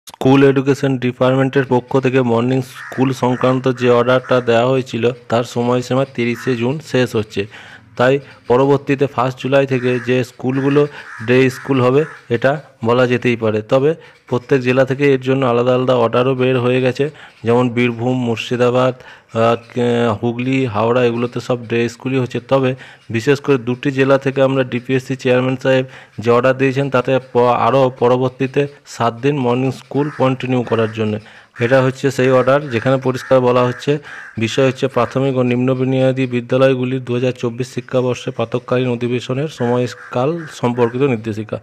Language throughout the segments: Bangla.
স্কুল এডুকেশন ডিপার্টমেন্টের পক্ষ থেকে মর্নিং স্কুল সংক্রান্ত যে অর্ডারটা দেওয়া হয়েছিল তার সময়সীমা 30শে জুন শেষ হচ্ছে। তাই পরবর্তীতে 1 জুলাই থেকে যে স্কুলগুলো ডে স্কুল হবে এটা বলা যেতেই পারে। তবে প্রত্যেক জেলা থেকে এর জন্য আলাদা আলাদা অর্ডারও বের হয়ে গেছে, যেমন বীরভূম, মুর্শিদাবাদ, হুগলি, হাওড়া এগুলোতে সব ডে স্কুলই হচ্ছে। তবে বিশেষ করে 2টি জেলা থেকে আমরা ডিপিএসসি চেয়ারম্যান সাহেব যে অর্ডার দিয়েছেন তাতে আরও পরবর্তীতে 7 দিন মর্নিং স্কুল কন্টিনিউ করার জন্য। এটা হচ্ছে সেই অর্ডার যেখানে পরিষ্কার বলা হচ্ছে, বিষয় হচ্ছে প্রাথমিক ও নিম্ন বুনিয়াদী বিদ্যালয়গুলির 2024 শিক্ষাবর্ষে প্রাতঃকালীন অধিবেশনের সময়কাল সম্পর্কিত নির্দেশিকা।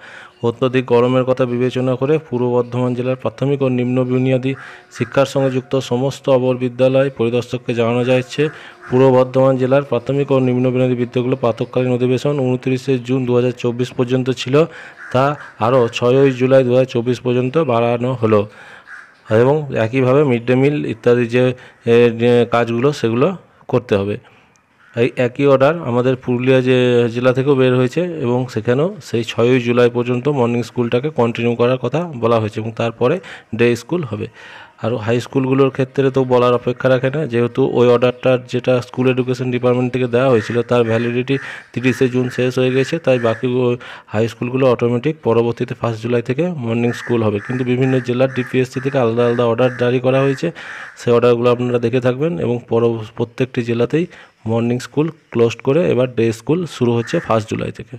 অত্যধিক গরমের কথা বিবেচনা করে পূর্ব বর্ধমান জেলার প্রাথমিক ও নিম্ন বুনিয়াদী শিক্ষার সঙ্গে যুক্ত সমস্ত অপর বিদ্যালয় পরিদর্শককে জানানো যাচ্ছে, পূর্ব বর্ধমান জেলার প্রাথমিক ও নিম্ন বুনিয়াদী বিদ্যালয়গুলো প্রাতঃকালীন অধিবেশন 29শে জুন 2024 পর্যন্ত ছিল, তা আরও 6ই জুলাই 2024 পর্যন্ত বাড়ানো হলো। এবং একইভাবে মিড ডে মিল ইত্যাদি যে কাজগুলো সেগুলো করতে হবে। এই একই অর্ডার আমাদের পুরুলিয়া যে জেলা থেকেও বের হয়েছে এবং সেখানেও সেই 6ই জুলাই পর্যন্ত মর্নিং স্কুলটাকে কন্টিনিউ করার কথা বলা হয়েছে এবং তারপরে ডে স্কুল হবে। আর হাই স্কুলগুলোর ক্ষেত্রে তো বলার অপেক্ষা রাখে না, যেহেতু ওই অর্ডারটার যেটা স্কুল এডুকেশন ডিপার্টমেন্ট থেকে দেওয়া হয়েছিল তার ভ্যালিডিটি 30শে জুন শেষ হয়ে গেছে। তাই বাকি হাই স্কুলগুলো অটোমেটিক পরবর্তীতে 1 জুলাই থেকে মর্নিং স্কুল হবে। কিন্তু বিভিন্ন জেলার ডিপিএসসি থেকে আলাদা আলাদা অর্ডার জারি করা হয়েছে, সেই অর্ডারগুলো আপনারা দেখে থাকবেন। এবং প্রত্যেকটি জেলাতেই মর্নিং স্কুল ক্লোজড করে এবার ডে স্কুল শুরু হচ্ছে 1 জুলাই থেকে।